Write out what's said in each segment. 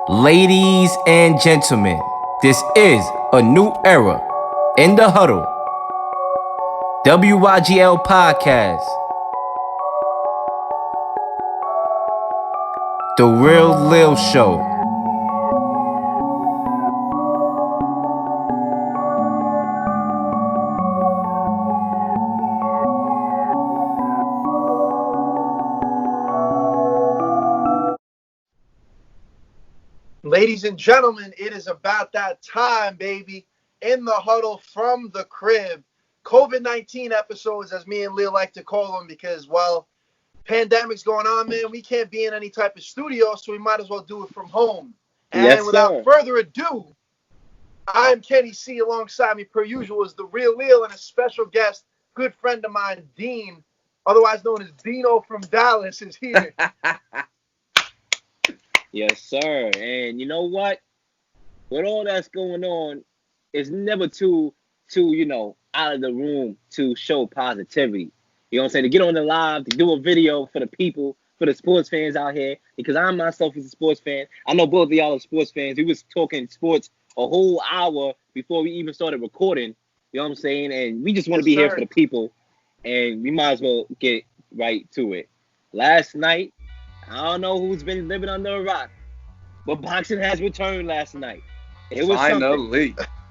Ladies and gentlemen, this is a new era in the Huddle. WYGL Podcast. The Real Leel Show. Ladies and gentlemen, it is about that time, baby. In the huddle from the crib. COVID-19 episodes, as me and Leel like to call them, because, well, pandemic's going on, man. We can't be in any type of studio, so we might as well do it from home. And without further ado, I'm Kenny C. Alongside me, per usual, is the real Leel and a special guest, good friend of mine, Dean, otherwise known as Dean.O from Dallas, is here. Yes, sir. And you know what? With all that's going on, it's never too out of the room to show positivity. You know what I'm saying? To get on the live, to do a video for the people, for the sports fans out here, because I myself is a sports fan. I know both of y'all are sports fans. We was talking sports a whole hour before we even started recording. You know what I'm saying? And we just want to be here for the people, and we might as well get right to it. Last night, I don't know who's been living under a rock, but boxing has returned last night. It was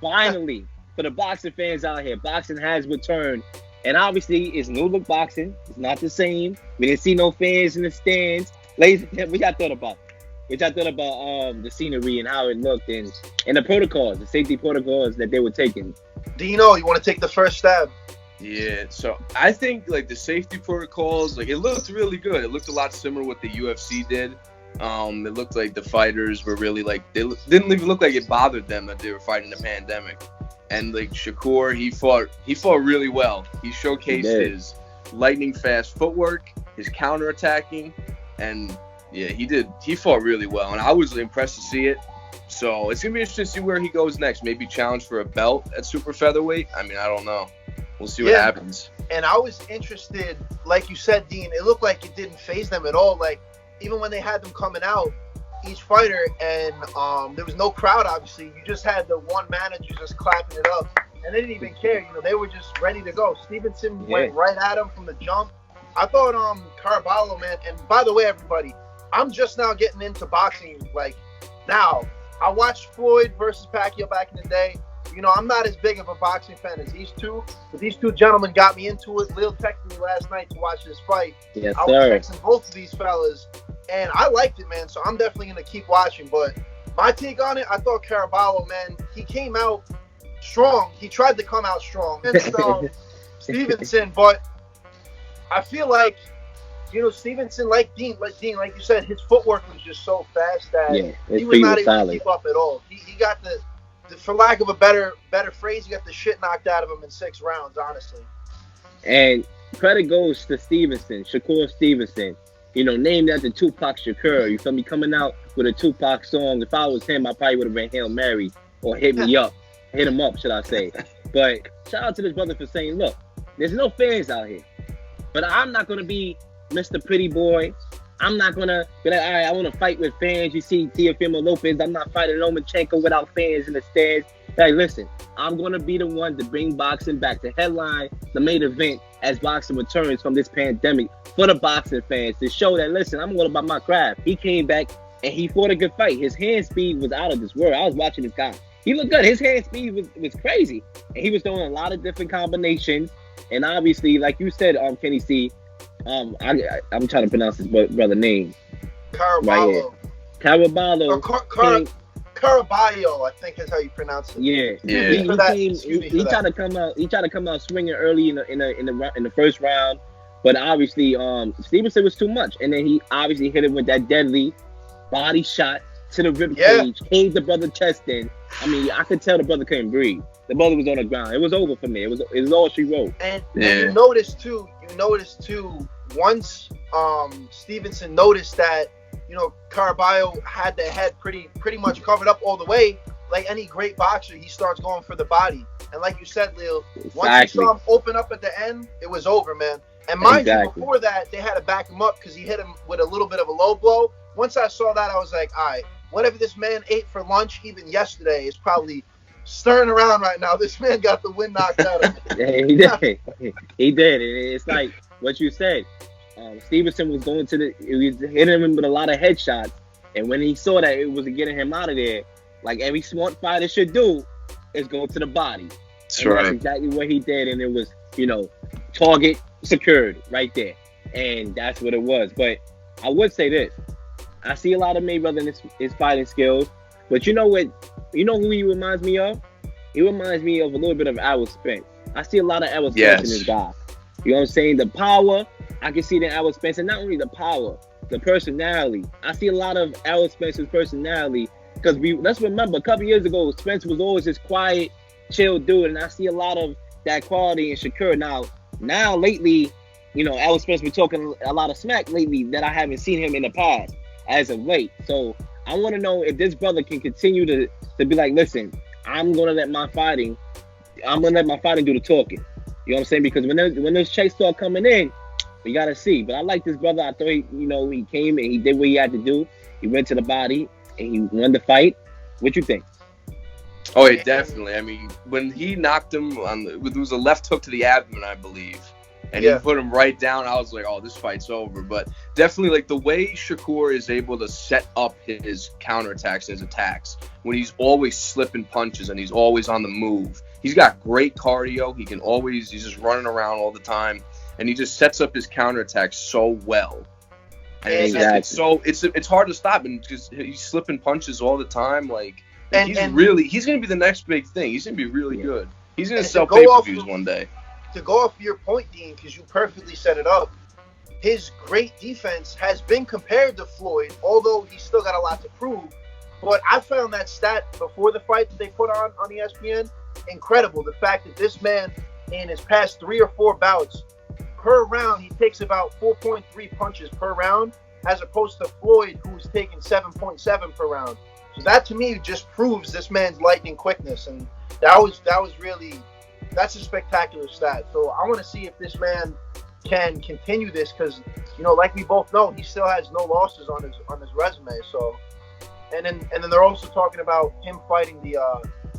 finally, for the boxing fans out here, boxing has returned. And obviously, it's new look boxing. It's not the same. We didn't see no fans in the stands. Ladies, what y'all thought about? What y'all thought about the scenery and how it looked and the protocols, the safety protocols that they were taking? Dean.O, you want to take the first stab? Yeah, so I think like the safety protocols, like it looked really good. It looked a lot similar to what the UFC did. It looked like the fighters were really like didn't even look like it bothered them that they were fighting the pandemic. And like Shakur, he fought really well. He showcased his lightning fast footwork, his counterattacking, and yeah, he fought really well. And I was impressed to see it. So it's gonna be interesting to see where he goes next. Maybe challenge for a belt at super featherweight. I mean, I don't know. We'll see what happens. And I was interested, like you said, Dean, it looked like it didn't faze them at all. Like, even when they had them coming out, each fighter, and there was no crowd, obviously. You just had the one manager just clapping it up. And they didn't even care. You know, they were just ready to go. Stevenson went right at him from the jump. I thought Caraballo, man, and by the way, everybody, I'm just now getting into boxing, like, now. I watched Floyd versus Pacquiao back in the day. You know, I'm not as big of a boxing fan as these two, but these two gentlemen got me into it. Leel texted me last night to watch this fight. Yes, I was texting both of these fellas, and I liked it, man, so I'm definitely going to keep watching. But my take on it, I thought Caraballo, man, he came out strong. He tried to come out strong against Stevenson, but I feel like, you know, Stevenson, like Dean, like you said, his footwork was just so fast that he was not able to keep up at all. He got the for lack of a better phrase, he got the shit knocked out of him in 6 rounds, honestly. And credit goes to Stevenson, Shakur Stevenson. You know, named after Tupac Shakur. You feel me? Coming out with a Tupac song. If I was him, I probably would have been Hail Mary or Hit Me Up. Hit him up, should I say. But shout out to this brother for saying, look, there's no fans out here. But I'm not going to be Mr. Pretty Boy. I'm not going to be like, all right, I want to fight with fans. You see Teofimo Lopez. I'm not fighting Lomachenko without fans in the stands. Hey, listen, I'm going to be the one to bring boxing back to headline the main event as boxing returns from this pandemic for the boxing fans to show that, listen, I'm all about my craft. He came back and he fought a good fight. His hand speed was out of this world. I was watching this guy. He looked good. His hand speed was crazy. And he was throwing a lot of different combinations. And obviously, like you said, Kenny C, I'm trying to pronounce his brother's name. Caraballo. Right, Caraballo. Caraballo, I think is how you pronounce it. He tried to come out. He tried to come out swinging early in the first round, but obviously, Stevenson was too much, and then he obviously hit him with that deadly body shot to the rib cage, caved the brother chest in. I mean, I could tell the brother couldn't breathe. The brother was on the ground. It was over for me. It was all she wrote. And you notice too. Once Stevenson noticed that, you know, Caraballo had the head pretty much covered up all the way, like any great boxer, he starts going for the body. And like you said, Leel, once you saw him open up at the end, it was over, man. And mind you, before that, they had to back him up because he hit him with a little bit of a low blow. Once I saw that, I was like, all right, whatever this man ate for lunch even yesterday is probably stirring around right now. This man got the wind knocked out of him. Yeah, he did. He did. And it's like what you said. Stevenson was going he was hitting him with a lot of headshots. And when he saw that it was getting him out of there, like every smart fighter should do, is go to the body. That's right. That's exactly what he did. And it was, target secured right there. And that's what it was. But I would say this. I see a lot of Mayweather in his fighting skills. But you know what? You know who he reminds me of? He reminds me of a little bit of Errol Spence. I see a lot of Errol Spence in this guy. You know what I'm saying? The power, I can see the Errol Spence. And not only the power, the personality. I see a lot of Errol Spence's personality. Because let's remember, a couple years ago, Spence was always this quiet, chill dude. And I see a lot of that quality in Shakur. Now lately, Errol Spence been talking a lot of smack lately that I haven't seen him in the past as of late. So I want to know if this brother can continue to be like, listen, I'm going to let my fighting do the talking. You know what I'm saying? Because when those checks start coming in, we got to see. But I like this brother. I thought, he came and he did what he had to do. He went to the body and he won the fight. What you think? Oh, yeah, definitely. I mean, when he knocked him it was a left hook to the abdomen, I believe. And he put him right down. I was like, oh, this fight's over. But definitely, like, the way Shakur is able to set up his counterattacks and his attacks, when he's always slipping punches and he's always on the move. He's got great cardio. He's just running around all the time. And he just sets up his counterattacks so well. And it's hard to stop him because he's slipping punches all the time. Like, he's going to be the next big thing. He's going to be really good. He's going to sell pay-per-views one day. To go off your point, Dean, because you perfectly set it up, his great defense has been compared to Floyd, although he's still got a lot to prove. But I found that stat before the fight that they put on ESPN incredible. The fact that this man, in his past 3 or 4 bouts, per round, he takes about 4.3 punches per round, as opposed to Floyd, who's taking 7.7 per round. So that, to me, just proves this man's lightning quickness. And that was really... That's a spectacular stat. So I want to see if this man can continue this because, like we both know, he still has no losses on his resume. So, and then they're also talking about him fighting the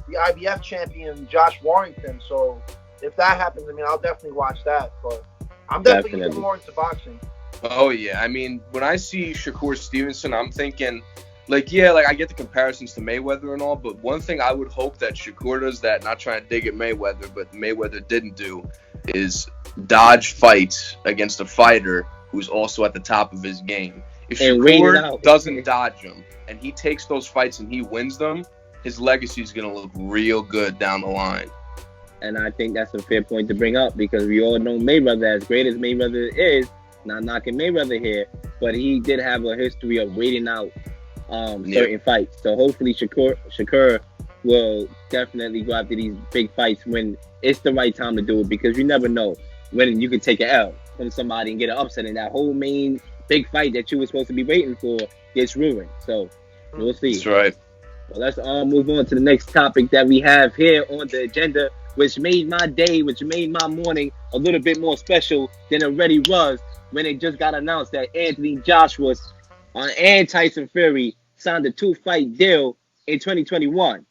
IBF champion Josh Warrington. So if that happens, I mean, I'll definitely watch that. But I'm definitely getting more into boxing. Oh yeah, I mean, when I see Shakur Stevenson, I'm thinking. I get the comparisons to Mayweather and all, but one thing I would hope that Shakur does that, not trying to dig at Mayweather, but Mayweather didn't do, is dodge fights against a fighter who's also at the top of his game. If Shakur doesn't dodge him and he takes those fights and he wins them, his legacy is going to look real good down the line. And I think that's a fair point to bring up because we all know Mayweather, as great as Mayweather is, not knocking Mayweather here, but he did have a history of waiting out certain fights. So hopefully Shakur will definitely go after these big fights when it's the right time to do it because you never know when you can take an L from somebody and get an upset and that whole main big fight that you were supposed to be waiting for gets ruined. So we'll see. That's right. Well, let's move on to the next topic that we have here on the agenda, which made my day, which made my morning a little bit more special than it already was when it just got announced that Anthony Joshua and Tyson Fury signed a 2-fight deal in 2021.